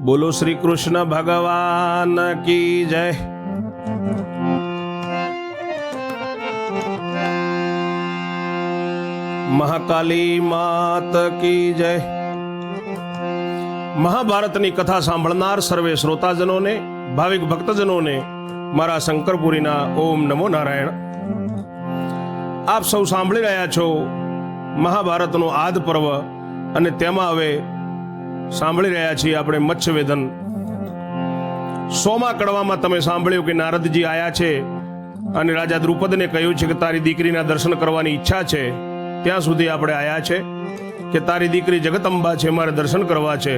बोलो श्री कृष्ण भगवान की जय। महाकाली मात की जय। महाभारतनी कथा सांभळनार सर्वे श्रोताजनोने भाविक भक्तजनोने मारा शंकरपुरीना ओम नमो नारायण। आप सौ सांभળી રહ્યા છો મહાભારતનો આદ પર્વ અને તેમાં હવે સાંભળી રહ્યા છીએ આપણે મત્સ્યવેદન। 100મા કડવામાં તમે સાંભળ્યું કે નારદજી આયા છે અને રાજા દ્રુપદને કહ્યું છે કે તારી દીકરીના દર્શન કરવાની ઈચ્છા છે, ત્યાં સુધી આપણે આયા છે કે તારી દીકરી જગદંબા છે, મારે દર્શન કરવા છે।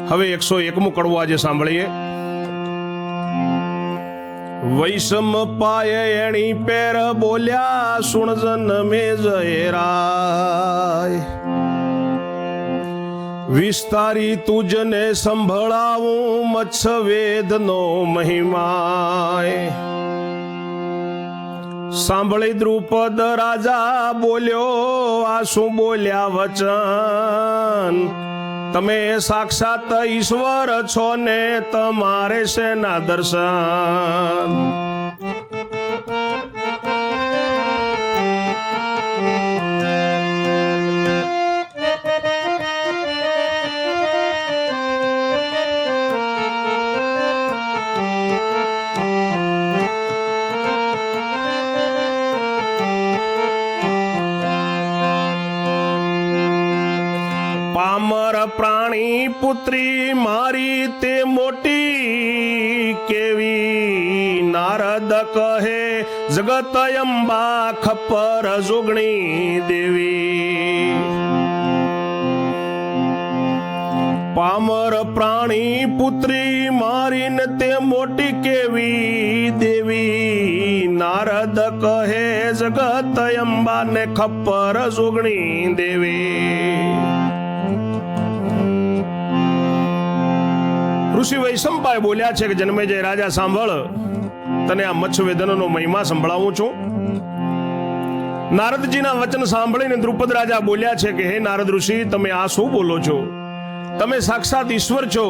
હવે 101મો કડવો આજે સાંભળીએ। વૈષમ પાય એણી પેર બોલ્યા સુણ જન્મે જયરાય, વિસ્તારી તુજને સંભળાવું મત્સ્યવેદનો મહિમાય। સાંભળી દ્રુપદ રાજા બોલ્યો આ શું બોલ્યા વચન, તમે સાક્ષાત ઈશ્વર છો ને તમારે શેના દર્શન। પામર પ્રાણી પુત્રી મારી તે મોટી કેવી, નારદ કહે જગત અંબા ખપ્પર જોગણી દેવી। પામર પ્રાણી પુત્રી મારીને તે મોટી કેવી દેવી, નારદ કહે જગત અંબા ને ખપ્પર જોગણી દેવી। ઋષિ વૈશંપાય બોલ્યા છે કે જન્મેજય રાજા સાંભળ, તને આ મત્સ્યવેદનનો મહિમા સંભળાવું છું। નારદજીના વચન સાંભળીને દ્રુપદ રાજા બોલ્યા છે કે હે નારદ ઋષિ, તમે આ શું બોલો છો? તમે સાક્ષાત ઈશ્વર છો,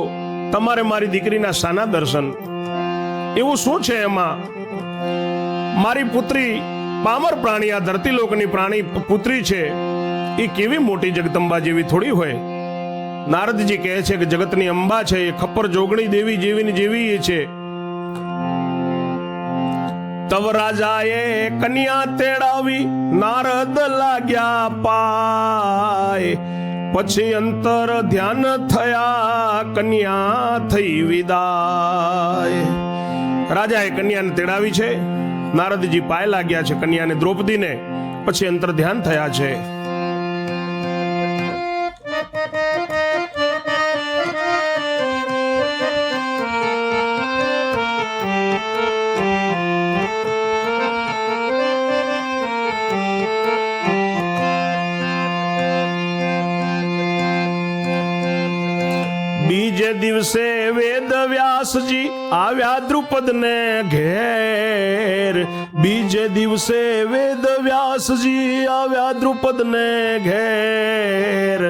તમારે મારી દીકરીના શાના દર્શન? એવું શું છે એમાં? મારી પુત્રી પામર પ્રાણી, આ ધરતી લોકની પ્રાણી પુત્રી છે, એ કેવી મોટી જગદંબા જેવી થોડી હોય? નારદજી કહે છે કે જગતની અંબા છે, એ ખપ્પર જોગણી દેવી જેવી ને જેવી એ છે। તવ રાજાએ કન્યા તેડાવી નારદ લાગ્યા પાય, પછી અંતર ધ્યાન થયા કન્યા થઈ વિદાય। રાજાએ કન્યાને તેડાવી છે, નારદજી પાય લાગ્યા છે કન્યાને દ્રૌપદીને, પછી અંતર ધ્યાન થયા છે। બીજે દિવસે વેદ વ્યાસજી આવ્યા દ્રુપદને ઘેર, બીજે દિવસે વેદ વ્યાસજી આવ્યા દ્રુપદને ઘેર।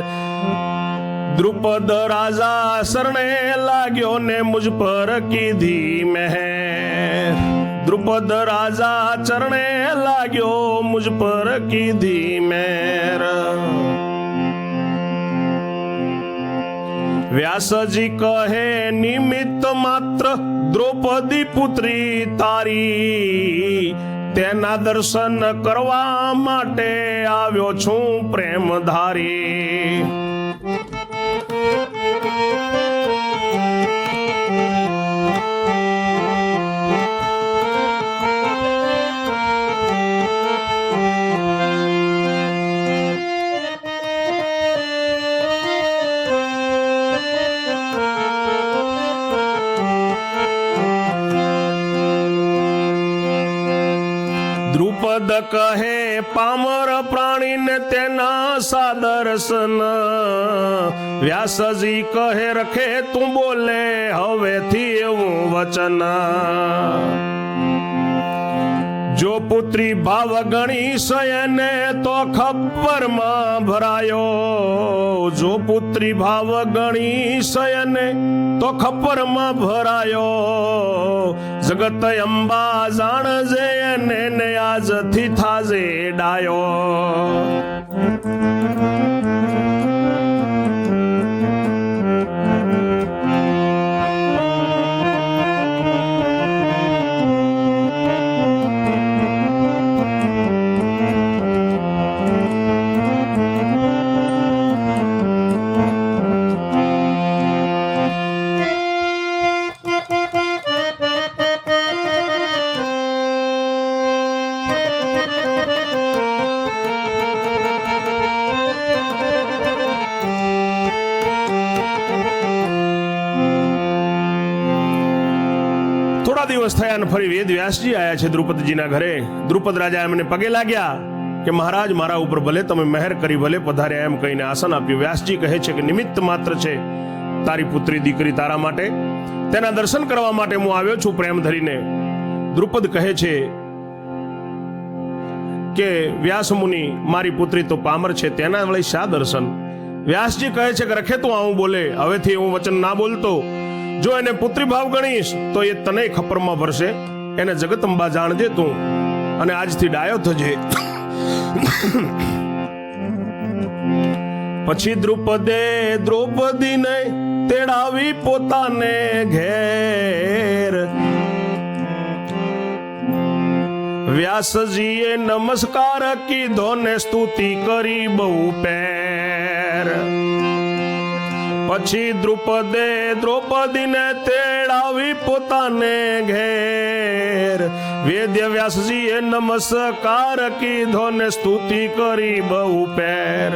દ્રુપદ રાજા શરણે લાગ્યો ને મુझ પર કીધી મહેર, દ્રુપદ રાજા ચરણે લાગ્યો મુझ પર કીધી મહેર। વ્યાસજી કહે નિમિત્ત માત્ર દ્રૌપદી પુત્રી તારી, તેના દર્શન કરવા માટે આવ્યો છું પ્રેમધારી। દ્રુપદ કહે પામર પ્રાણી ને તેના સાદર્શન, વ્યાસજી કહે રખે તું બોલે હવેથી એવું વચન। જો પુત્રી ભાવ ગણી સયને તો ખપ્પરમાં ભરાયો, જો પુત્રી ભાવ ગણી સયને તો ખપ્પરમાં ભરાયો, જગત અંબા જાણજે ને આજથી થાજે ડાયો. દિવસ થયા અને ફરી વેદ વ્યાસજી આયા છે દ્રુપદજીના ઘરે. દ્રુપદ રાજા એમને પગે લાગ્યા કે મહારાજ મારા ઉપર ભલે તમે મહેર કરી, ભલે પધાર્યા એમ કહીને આસન આપ્યું. વ્યાસજી કહે છે કે નિમિત્ત માત્ર છે તારી પુત્રી દીકરી તારા માટે, તેના દર્શન કરવા માટે હું આવ્યો છું પ્રેમ ધરીને. દ્રુપદ કહે છે કે વ્યાસ મુનિ મારી પુત્રી તો પામર છે, તેના વળી શા દર્શન? વ્યાસજી કહે છે કે રખે તું આવું બોલે, હવેથી હું વચન ના બોલતો. જો એને પુત્રી ભાવ ગણીશ તો એ તને ખપ્પરમાં ભરશે, એને જગતંબા જાણજે તું અને આજથી ડાયો થજે. પછી દ્રુપદે દ્રૌપદીને તેડાવી પોતાને ઘેર. વ્યાસજીએ નમસ્કાર કીધો ને સ્તુતિ કરી બહુ પેર. પછી દ્રુપદે દ્રૌપદીને તેડાવી પોતાને ઘેર. વેદ્ય વ્યાસજીએ નમસ્કાર કીધો ને સ્તુતિ કરી બહુ પેર.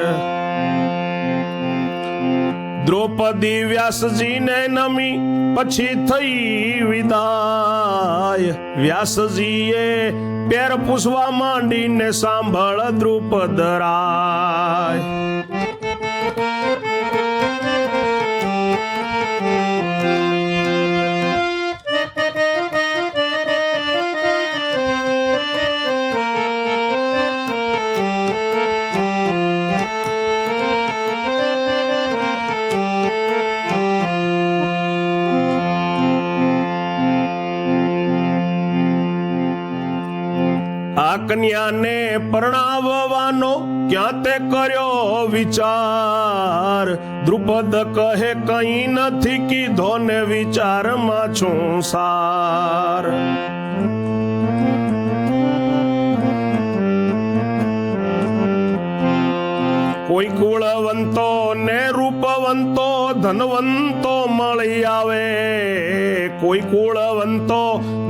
દ્રૌપદી વ્યાસજીને નમી પછી થઈ વિદાય. વ્યાસજીએ પેર પૂછવા માંડીને સાંભળ દ્રુપદ રાય. આ કન્યાને પરણાવવાનો ક્યાં તે કર્યો વિચાર. દ્રુપદ કહે કઈ નથી કીધો ને વિચારમાં છું સાર. કોઈ કુળવંતો ને રૂપવંતો ધનવંતો મળી આવે. કોઈ કુળવંતો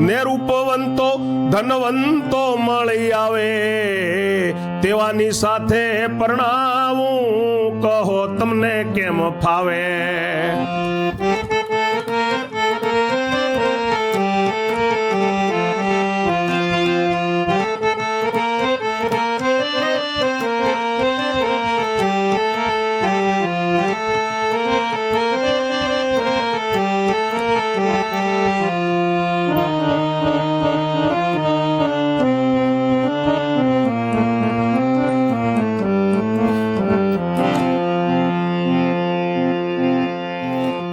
ને રૂપવંતો ધનવંતો મળી આવે. તેવાની સાથે પરણાવું કહો તમને કેમ ફાવે.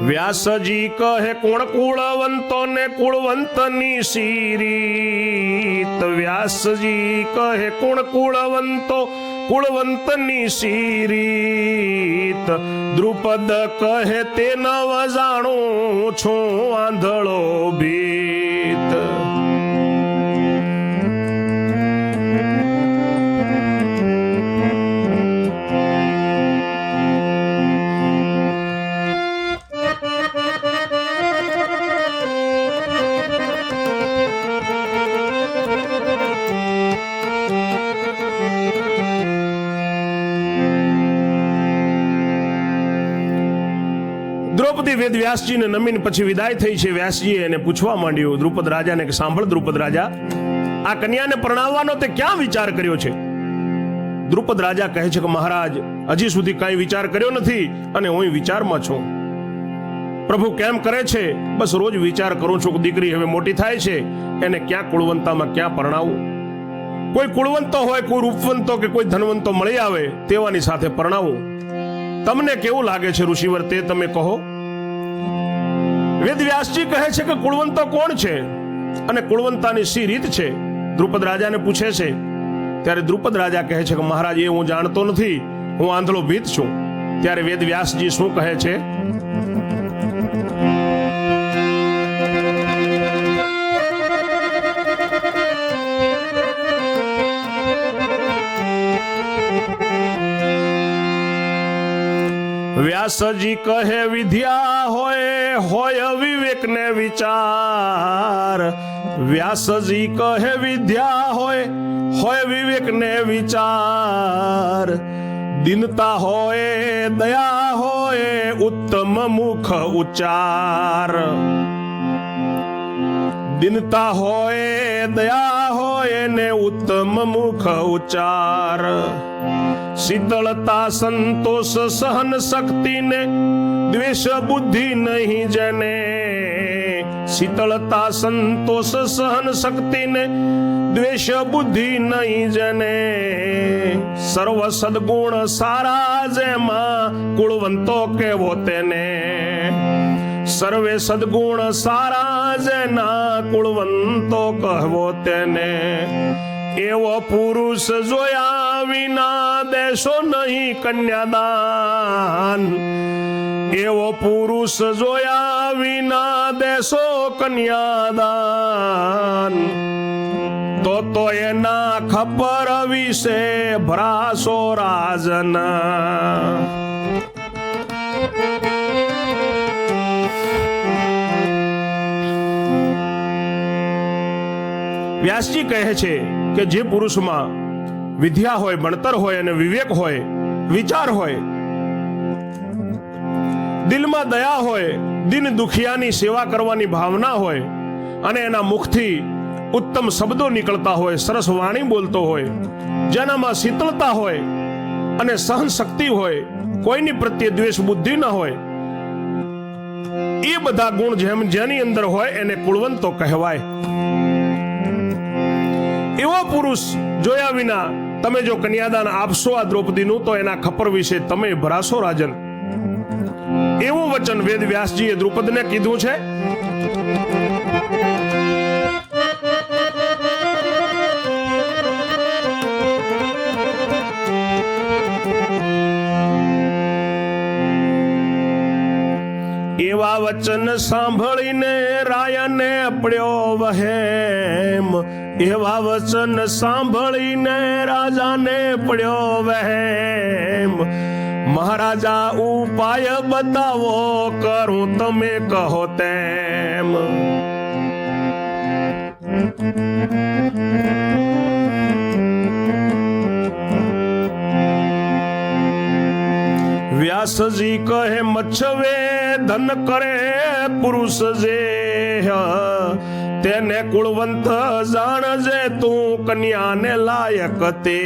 વ્યાસજી કહે કોણ કુળવંતો ને કુળવંતની શીરીત. વ્યાસજી કહે કોણ કુળવંતો કુળવંતની શીરીત. દ્રુપદ કહે તે નવ જાણું છું આંધળો ભીત. દ્રૌપદી વેદ વ્યાસજીને નમીને પછી વિદાય થઈ છે. વ્યાસજીએ એને પૂછવા માંડ્યું દ્રુપદ રાજાને કે સાંભળ દ્રુપદ રાજા, આ કન્યાને પરણાવવાનો તે ક્યાં વિચાર કર્યો છે? દ્રુપદ રાજા કહે છે કે મહારાજ હજી સુધી કાંઈ વિચાર કર્યો નથી અને હું વિચારમાં છું. પ્રભુ કેમ કરે છે બસ રોજ વિચાર કરું છું કે દીકરી હવે મોટી થાય છે, એને ક્યાં કુળવંતામાં ક્યાં પરણાવું. કોઈ કુળવંતો હોય, કોઈ રૂપવંતો કે કોઈ ધનવંતો મળી આવે તેવાની સાથે પરણાવું. તમને કેવું લાગે છે ઋષિવર, તે તમે કહો. વેદવ્યાસજી કહે છે કે કુળવંતો કોણ છે અને કુળવંતાની શી રીત છે, દ્રુપદ રાજાને પૂછે છે. ત્યારે દ્રુપદ રાજા કહે છે કે મહારાજ, એ હું જાણતો નથી, હું આંધળો ભીત છું. ત્યારે વેદવ્યાસજી શું કહે છે? વ્યાસજી કહે વિદ્યા હોય, હોય વિવેક ને વિચાર. વ્યાસજી કહે વિદ્યા હોય, હોય વિવેક ને વિચાર. દીનતા હોય, દયા હોય, ઉત્તમ મુખ ઉચ્ચાર. દીનતા હોય, દયા હોય ને ઉત્તમ મુખ ઉચ્ચાર. શીતળતા, સંતોષ, સહન શક્તિ ને દ્વેષ બુદ્ધિ નહીં જેને. શીતળતા, સંતોષ, સહન શક્તિ ને દ્વેષ બુદ્ધિ નહીં જેને. સર્વ સદગુણ સારા જેમાં કુળવંતો કેવો તેને. સર્વે સદગુણ સારા જેના કુળવંતો કહેવો તેને. એવો પુરુષ જોયા વિના દેશો નહીં કન્યાદાન. એવો પુરુષ જોયા વિના દેશો કન્યાદાન. તો એના ખબર વિશે ભરાસો રાજના. વ્યાસજી કહે છે કે જે પુરુષમાં વિદ્યા હોય, ભણતર હોય અને વિવેક હોય, વિચાર હોય, દિલમાં દયા હોય, દિન દુખિયાની સેવા કરવાની ભાવના હોય અને એના મુખથી ઉત્તમ શબ્દો નીકળતા હોય, સરસ વાણી બોલતો હોય, જેનામાં શીતળતા હોય અને સહન શક્તિ હોય, કોઈની પ્રત્યે દ્વેષ બુદ્ધિ ન હોય, એ બધા ગુણ જેની અંદર હોય એને કુળવંતો કહેવાય. એવો પુરુષ જોયા વિના તમે જો કન્યાદાન આપશો આ દ્રૌપદીનું, તો એના ખપર વિશે તમે ભરાશો રાજન. એવું વચન વેદ વ્યાસજીએ દ્રુપદને કીધું છે. એવા વચન સાંભળીને રાયને પડ્યો વહેમ. એવા વચન સાંભળીને રાજાને પડ્યો વહેમ. મહારાજા ઉપાય બતાવો, કરું તમે કહો તેમ. વ્યાસજી કહે મચ્છવે ધન કરે પુરુષ જે. તેને કુળવંત જાણજે તું કન્યાને લાયક તે.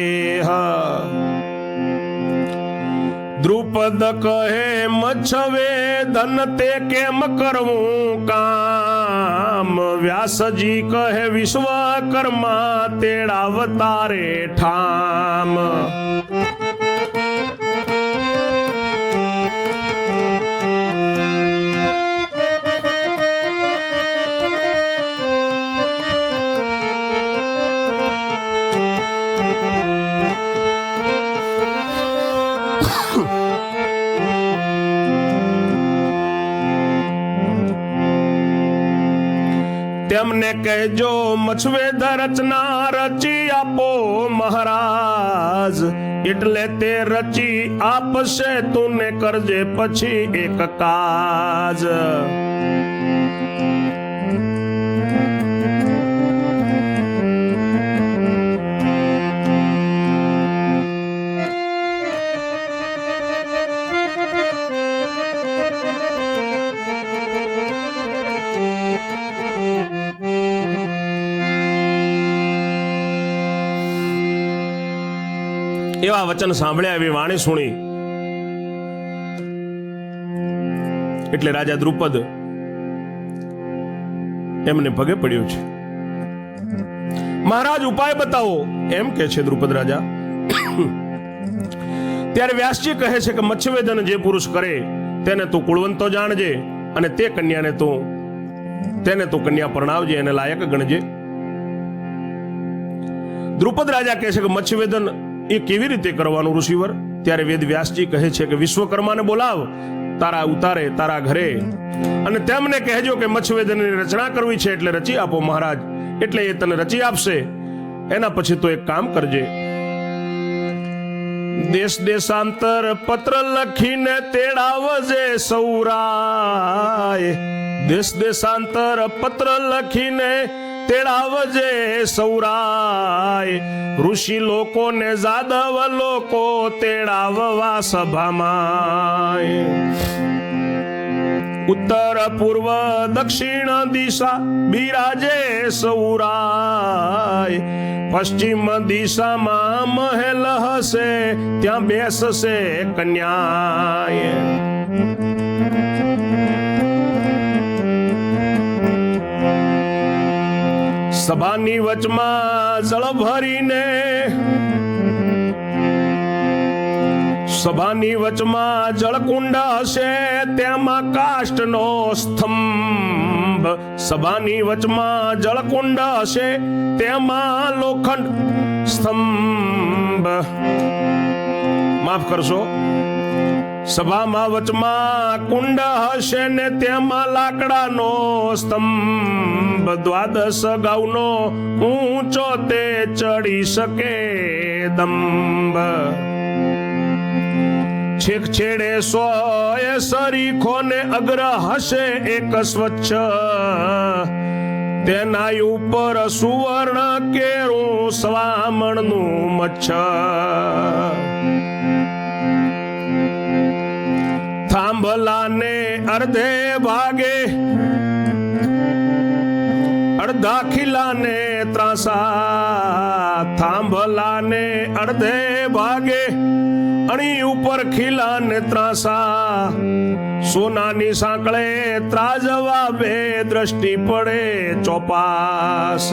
દ્રુપદ કહે મચ્છવે ધન તે કેમ કરવું કામ. વ્યાસજી કહે વિશ્વકર્મા તેડાવતારે ઠામ. તેમને કહેજો મચ્છવેદ રચના રચી આપો મહારાજ. એટલે તે રચી આપશે, તું કરજે પછી એક કાજ. એવા વચન સાંભળ્યા, એવી વાણી સુણી એટલે રાજા દ્રુપદ એમને પગે પડ્યો છે. મહારાજ ઉપાય બતાવો. એમ કે છે દ્રુપદ રાજા. ત્યારે વ્યાસજી કહે છે કે મત્સ્યવેદન જે પુરુષ કરે તેને તું કુળવંતો જાણજે, અને તે કન્યાને તેને તું કન્યા પરણાવજે, એને લાયક ગણજે. દ્રુપદ રાજા કહે છે કે મત્સ્યવેદન એ કેવી રીતે કરવાનું ઋષિવર? ત્યારે વેદ વ્યાસજી કહે છે કે વિશ્વકર્માને બોલાવ તારા ઉતારે તારા ઘરે, અને તેમને કહેજો કે મત્સ્યવેદનની રચના કરવી છે એટલે રચી આપો મહારાજ. એટલે એ તને રચી આપશે. એના પછી તો એક કામ કરજે, દેશ દેશાંતર પત્ર લખીને તેડાવજે સૌરાય. દેશ દેશાંતર પત્ર લખીને તેડાવજે સૌરાય. ઋષિ લોકોને જાદવ લોકો તેડાવવા સભામાં. ઉત્તર પૂર્વ દક્ષિણ દિશા બિરાજે સૌરાય. પશ્ચિમ દિશામાં મહેલ હશે ત્યાં બેસશે કન્યા. સભાની વચમાં જળ ભરીને, સભાની વચમાં જળકુંડ હશે તેમાં કાષ્ટનો સ્તંભ. સભાની વચમાં જળકુંડ હશે તેમાં લોખંડ સ્તંભ. માફ કરશો, સભામાં વચમાં કુંડ હશે ને તેમાં લાકડાનો સ્તંભ. દ્વાદશ ગાઉનો ઊંચો તે ચડી શકે દંભ. છેક છેડે 100 સરીખો ને અગ્ર હશે એક સ્વચ્છ. તેના ઉપર સુવર્ણ કેરું સ્વામણનું મચ્છ. થાંભલાને અર્ધે ભાગે અડધા ખીલાને ત્રાસા. થાંભલાને અડધે ભાગે અણી ઉપર ખીલાને ત્રાસા. સોનાની સાંકળે ત્રાજવા બે દ્રષ્ટિ પડે ચોપાસ.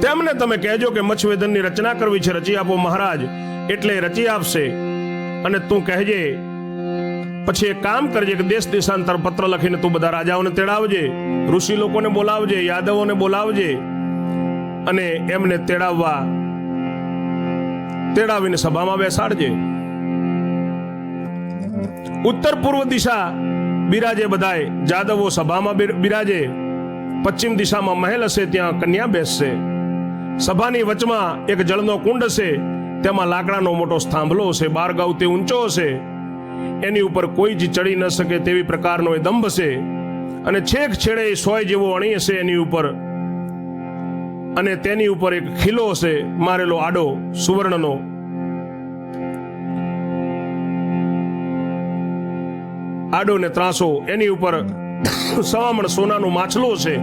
તેમને તમે કહેજો કે મત્સ્યવેદનની રચના કરવી છે, રચી આપો મહારાજ. એટલે રચી આપશે. અને તું કહેજે, પછી એક કામ કરજે કે દેશ દેશાંતર પત્ર લખીને તું બધા રાજાઓને તેડાવજે, ઋષિ લોકોને બોલાવજે, યાદવોને બોલાવજે, અને એમને તેડાવીને સભામાં બેસાડજે. ઉત્તર પૂર્વ દિશા બિરાજે બધાય જાદવો સભામાં બિરાજે. પશ્ચિમ દિશામાં મહેલ હશે ત્યાં કન્યા બેસશે. સભાની વચમાં એક જળનો કુંડ હશે તેમાં લાકડાનો મોટો થાંભલો હશે, 12 ગાઉ તે ઊંચો હશે. એની ઉપર કોઈ જ ચડી ન શકે તેવી પ્રકારનો એ દંભ હશે. અને છેક છેડે 100 જેવો અણી હશે એની ઉપર, અને તેની ઉપર એક ખીલો હશે મારેલો આડો સુવર્ણનો. આડો ને ત્રાસો, એની ઉપર સવામણ સોનાનો માછલો છે.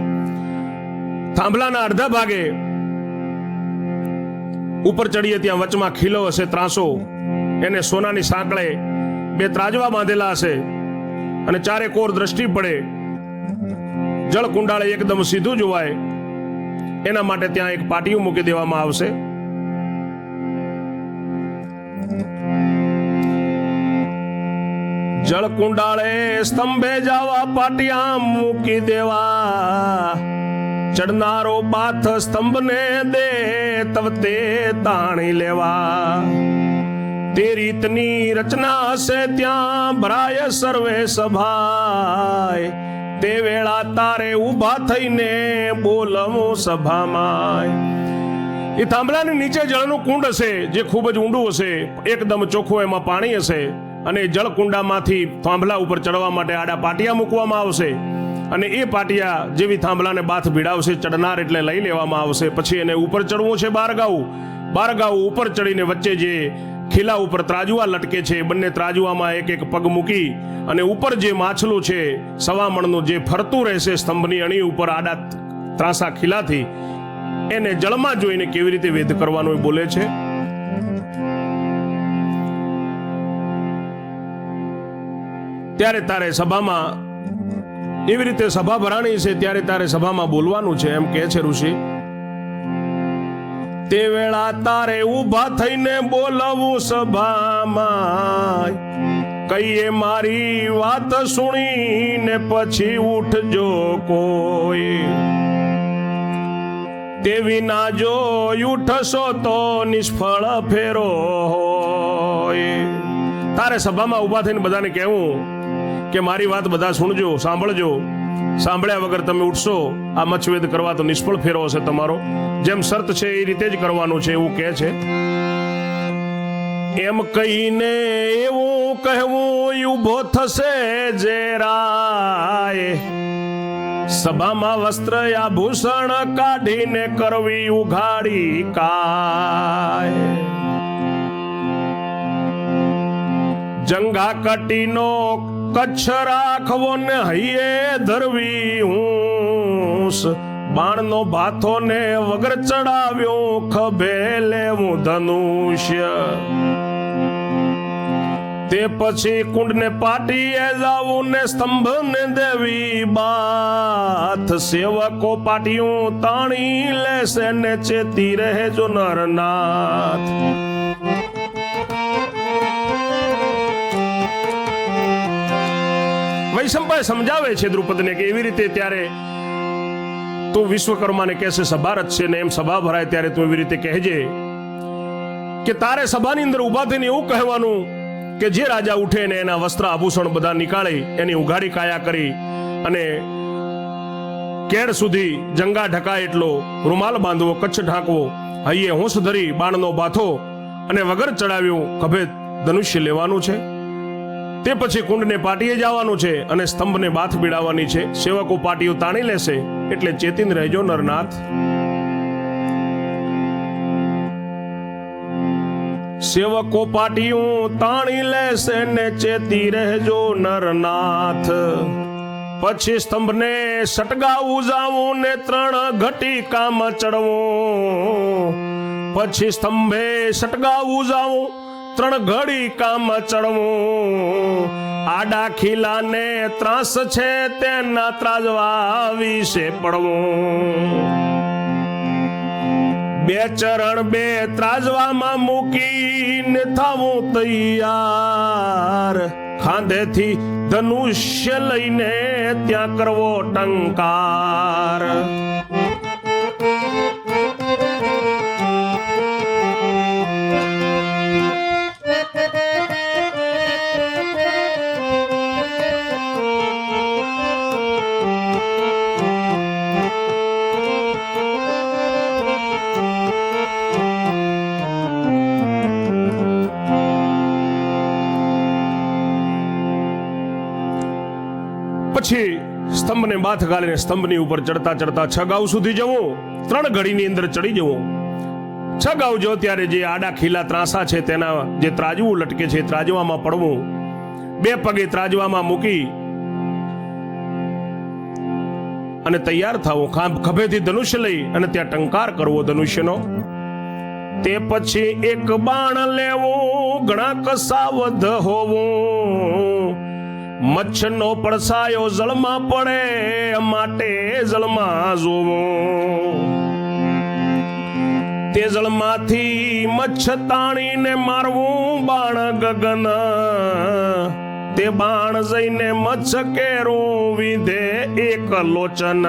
થાંભલાના અડધા ભાગે ઉપર ચડીએ ત્યાં વચમાં ખીલો હશે ત્રાસો. એને સોનાની સાંકળે 2 ત્રાજવા બાંધેલા હશે, અને ચારે કોર દ્રષ્ટિ પડે. જળ કુંડાળે એકદમ સીધું જોવાય એના માટે ત્યાં એક પાટિયું મૂકી દેવામાં આવશે. જળ કુંડાળે સ્તંભે જવા પાટિયા મૂકી દેવા. ચડનારો બાથ સ્તંભને દે તવતે તાણી લેવા. તે રીતની રચના હશે ત્યાં ભરાય સર્વે સભાય. તે વેળા તારે ઊભા થઈને બોલવો સભામાં. એ થાંભલાની નીચે જળનું કુંડ હશે જે ખૂબ જ ઊંડું હશે, એકદમ ચોખ્ખું એમાં પાણી હશે. અને જળકુંડામાંથી થાંભલા ઉપર ચડવા માટે આડા પાટિયા મૂકવામાં આવશે. અને એ પાટિયા જેવી થાંભલાને બાથ ભીડાવશે, ચડનાર એટલે લઈ લેવામાં આવશે. પછી એને ઉપર ચડવું છે 12 ગાઉ. 12 ગાઉ ઉપર ચડીને વચ્ચે જે ખીલા ઉપર ત્રાજવા લટકે છે, બંને ત્રાજવામાં એક એક પગ મૂકી અને ઉપર જે માછલું છે સવામણનું જે ફરતું રહેશે સ્તંભની અણી ઉપર આડા ત્રાસા ખીલાથી, એને જળમાં જોઈને કેવી રીતે વેદ કરવાનો એ બોલે છે. ત્યારે તારે સભામાં એવી રીતે સભા ભરાણી છે, ત્યારે તારે સભામાં બોલવાનું છે. એમ કહે છે ઋષિ, તે વેળા તારે ઊભા થઈને બોલવું સભામાં, કહીએ મારી વાત સુણીને પછી ઉઠજો કોઈ, તે વિના જો ઉઠશો તો નિષ્ફળ ફેરો હોય. તારે સભામાં ઊભા થઈને બધાને કહેવું કે મારી વાત બધા સુણજો, સાંભળજો, સાંભળ્યા વગર તમે ઉઠશો આ મચ્છવેદ કરવા તો નિષ્ફળ ફેરો હશે તમારો. જેમ શરત છે એ રીતે જ કરવાનું છે એવું કહે છે. એમ કહીને એવું કહેવું ઊભો થશે જે રાય, સભામાં વસ્ત્ર આભૂષણ કાઢીને કરવી ઉઘાડી કાય, જંગા કટીનો કચ્છ રાખવો ને હૈયે ધરવી હું, બાણનો ભાથો ને વગર ચડાવ્યો ખભે લેવું ધનુષ્ય, તે પછી કુંડને પાટીએ જાવું ને સ્તંભ ને દેવી બાથ, સેવકો પાટિયું તાણી લેશે ને ચેતી રહેજો નરનાથ. વૈશંપાય સમજાવે છે દ્રુપદને કે એવી રીતે ત્યારે તું વિશ્વકર્માને કહેશે સભા રચશે ને એમ સભા ભરાય ત્યારે તું એવી રીતે કહેજે કે તારે સભાની અંદર ઉભા થઈને એવું કહેવાનું કે જે રાજા ઉઠે ને એના વસ્ત્ર આભૂષણ બધા નીકાળી એની ઉઘાડી કાયા કરી અને કેડ સુધી જંગા ઢકાય એટલો રૂમાલ બાંધવો, કચ્છ ઢાંકવો, હૈયે હોંશ ધરી બાણનો બાથો અને વગર ચડાવ્યું ખભે ધનુષ્ય લેવાનું છે. તે પછી કુંડને પાટીએ જવાનું છે અને સ્તંભને બાથ પીડાવવાની છે. સેવકો પાટીઓ તાણી લેશે એટલે ચેતીને રહેજો નરનાથ. સેવકો પાટીયું તાણી લેશે ને ચેતી રહેજો નરનાથ. પછી સ્તંભને સટગાવું જાવું ને 3 ઘટી કામ ચડવું, પછી સ્તંભે સટગાવું જાવું 3 ઘડી કામ ચડવું, આડા ખીલાને ત્રાસ છે તેના ત્રાજવા વિશે પડવું, 2 ચરણ 2 ત્રાજવામાં મૂકીને થાવું તૈયાર, ખાંધેથી ધનુષ્ય લઈને ત્યાં કરવો ટંકાર. પછી સ્તંભને બાથ ગાલીને સ્તંભની ઉપર ચડતા ચડતા 6 ગાઉ સુધી જવું, 3 ઘડીની અંદર ચડી જવું. 6 ગાઉ જો ત્યારે જે આડા ખીલા ત્રાસા છે તેના જે ત્રાજવું લટકે છે ત્રાજવામાં પડવું, 2 પગે ત્રાજવામાં મૂકી અને તૈયાર થવું, ખભેથી ધનુષ્ય લઈ અને ત્યાં ટંકાર કરવો ધનુષ્યનો. તે પછી 1 બાણ લેવું ઘણા કસાવધ હોવું, મચ્છનો પડસાયો જળમાં પડે માટે જળમાં જોવું, તે જળમાંથી મચ્છ તાણીને મારવું બાણ ગગન, તે બાણ જઈને મચ્છ કેરું વિધે એક લોચન.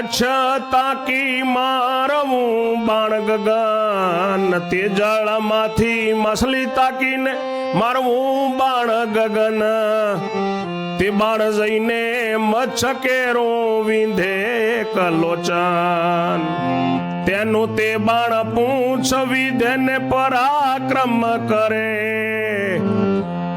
મચ્છ તાકી મારવું બાણ ગગન, તે જળમાંથી માછલી તાકીને મારવું બાણ ગગન, તે બાણ જઈને મચ્છ કેરું વિંધે કલોચન, તેનું તે બાણ પૂંછ વિધે ને પરાક્રમ કરે,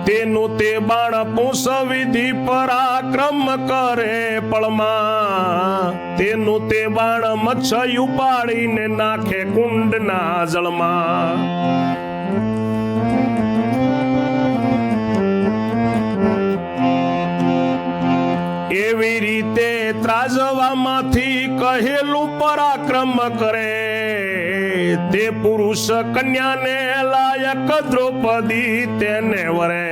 તેનું તે બાણ પૂંછ વિધિ પરાક્રમ કરે પળમાં, તેનું તે બાણ મચ્છ ઉપાડીને નાખે કુંડના જળમાં. એવી રીતે ત્રાજવામાંથી કહેલું પરાક્રમ કરે, તે પુરુષ કન્યાને લાયક દ્રૌપદી તેને વરે.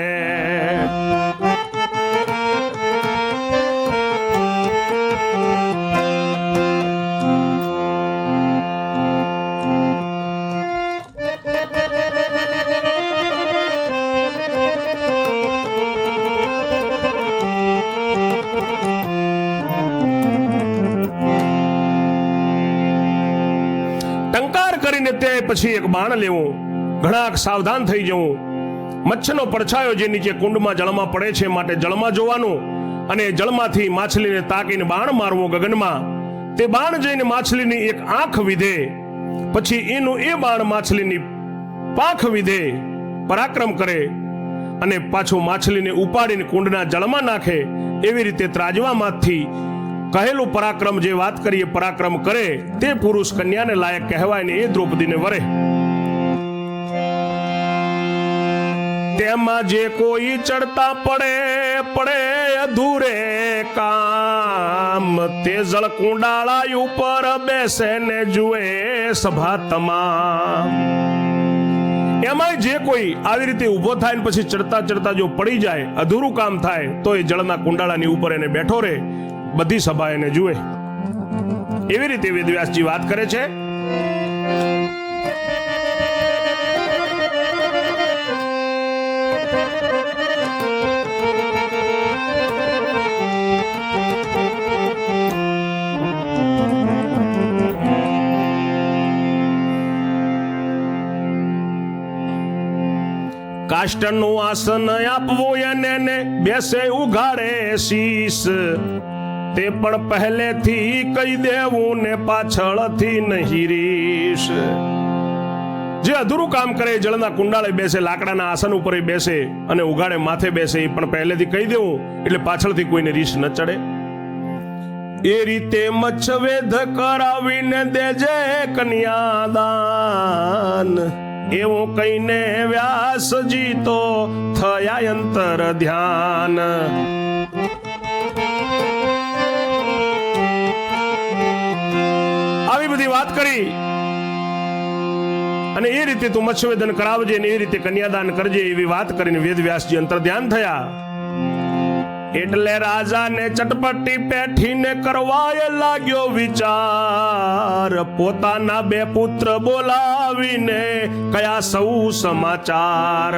ટંકાર કરીને તે પછી એક બાણ લેવું, ઘણા સાવધાન થઈ જવું. મચ્છનો પડછાયો જે નીચે કુંડમાં જળમાં પડે છે માટે જળમાં જોવાનું, અને જળમાંથી માછલીને તાકીને બાણ મારવું ગગનમાં. તે બાણ જઈને માછલીની એક આંખ વિધે, પછી એનું એ બાણ માછલીની પાંખ વિધે પરાક્રમ કરે, અને પાછું માછલીને ઉપાડીને કુંડના જળમાં નાખે. એવી રીતે ત્રાજવામાંથી કહેલું પરાક્રમ જે વાત કરીએ પરાક્રમ કરે, તે પુરુષ કન્યાને લાયક કહેવાય ને એ દ્રૌપદીને વરે. તેમાં જે કોઈ ચડતા પડે અધૂરે કામ, તે જળ કુંડાળા ઉપર બેસે ને જુએ સભા તમામ. એમાં જે કોઈ આવી રીતે ઉભો થાય ને પછી ચડતા જો પડી જાય, અધૂરું કામ થાય, તો એ જળના કુંડાળાની ઉપર એને બેઠો રહે, બધી સભા એને જુએ. એવી રીતે વેદવ્યાસજી વાત કરે છે. કાષ્ટનું આસન આપવું એને બેસે ઉઘાડે શીશ, તે પણ પહેલેથી કહી દેવું ને પાછળથી નહીં રીશ. જે અધૂરું કામ કરે, જળના કુંડાળે બેસે, લાકડાના આસન ઉપર બેસે અને ઉઘાડે માથે બેસે, એ પણ પહેલેથી કહી દેવું એટલે પાછળથી કોઈને રીશ ન ચડે. એ રીતે મચ્છવેધ કરાવીને દેજે કન્યાદાન, એવું કહીને વ્યાસજી તો થયા અંતર ધ્યાન. આવી બધી વાત કરી અને એ રીતે તું મત્સ્યવેદન કરાવજે ને એ રીતે કન્યાદાન કરજે, એવી વાત કરીને વેદવ્યાસજી અંતર ધ્યાન થયા. એટલે રાજાને ચટપટી પેઠીને કરવાય લાગ્યો વિચાર, પોતાના બે પુત્ર બોલાવીને કયા સૌ સમાચાર.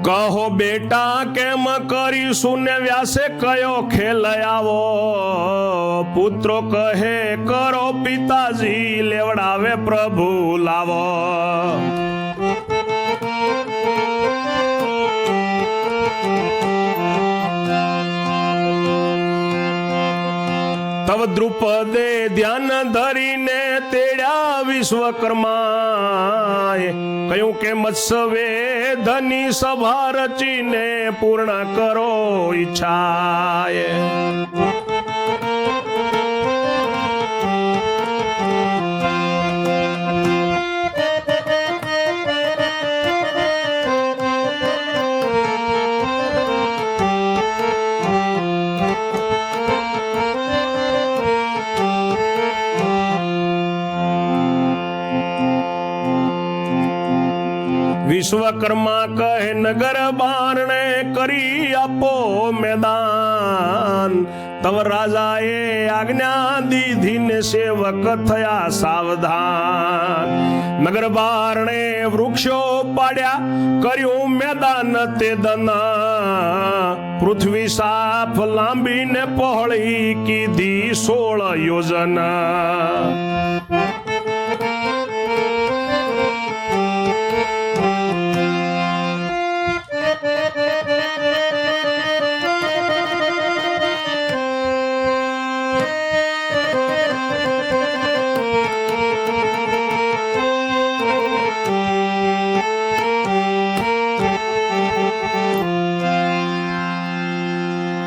કહો બેટા કેમ કરીશું ને વ્યાસે કયો ખેલ આવો, પુત્રો કહે કરો પિતાજી લેવડાવે પ્રભુ લાવો. તવ દ્રુપદે ધ્યાન ધરીને તેડ્યા વિશ્વકર્માએ, કહ્યું કે મત્સ્યવેધની સભા રચીને પૂર્ણ કરો ઈચ્છાએ. વિશ્વકર્મા કહે નગર બારણે કરી આપો મેદાન. તવ રાજાએ આજ્ઞા દીધી ને સેવક થયા સાવધાન. નગર બારણે વૃક્ષો પાડ્યા કર્યું મેદાન તે દના. પૃથ્વી સાફ લાંબી ને પહોળી કીધી 16 યોજના.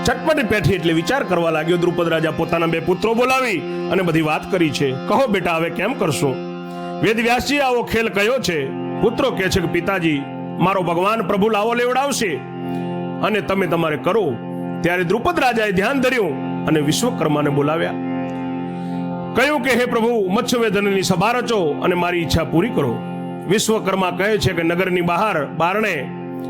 ચટપટી પેઠી એટલે વિચાર કરવા લાગ્યો. દ્રુપદ રાજા પોતાના 2 પુત્રો બોલાવી અને બધી વાત કરી છે. કહો બેટા, હવે કેમ કરશો? વેદવ્યાસજી આવો ખેલ કયો છે? પુત્રો કહે છે કે પિતાજી, મારો ભગવાન પ્રભુ લાવો લેવડાવશે અને તમે તમારે કરો. ત્યારે દ્રુપદ રાજાએ ધ્યાન ધર્યું અને વિશ્વકર્માને બોલાવ્યા. કહ્યું કે હે પ્રભુ, મત્સ્યવેધનની સભા રચો અને મારી ઈચ્છા પૂરી કરો. વિશ્વકર્મા કહે છે કે નગરની બહાર બારણે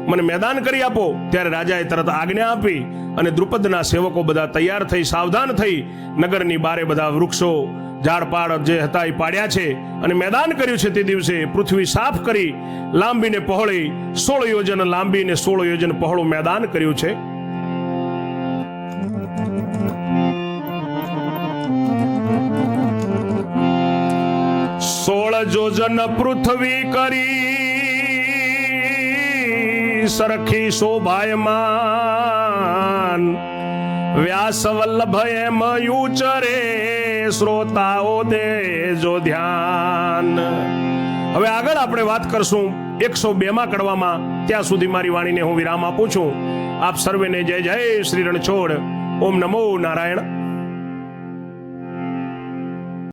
મને મેદાન કરી આપો. ત્યારે રાજાએ તરત આજ્ઞા આપી અને દ્રુપદના સેવકો બધા તૈયાર થઈ સાવધાન થઈ નગરની બારે બધા વૃક્ષો ઝાડપાડ જે હતા એ પાડ્યા છે અને મેદાન કર્યું છે. તે દિવસે પૃથ્વી સાફ કરી લાંબી ને પહોળી 16 યોજન લાંબી ને 16 યોજન પહોળું મેદાન કર્યું છે. સોળ યોજન પૃથ્વી કરી સરખી શોભાયમાન. વ્યાસ વલ્લભ એમ ઉચરે શ્રોતાઓ દેજો ધ્યાન. હવે આગળ આપણે વાત કરશું 102માં કડવામાં. ત્યાં સુધી મારી વાણીને હું વિરામ આપું છું. આપ સર્વેને જય જય શ્રી રણછોડ. ઓમ નમો નારાયણ.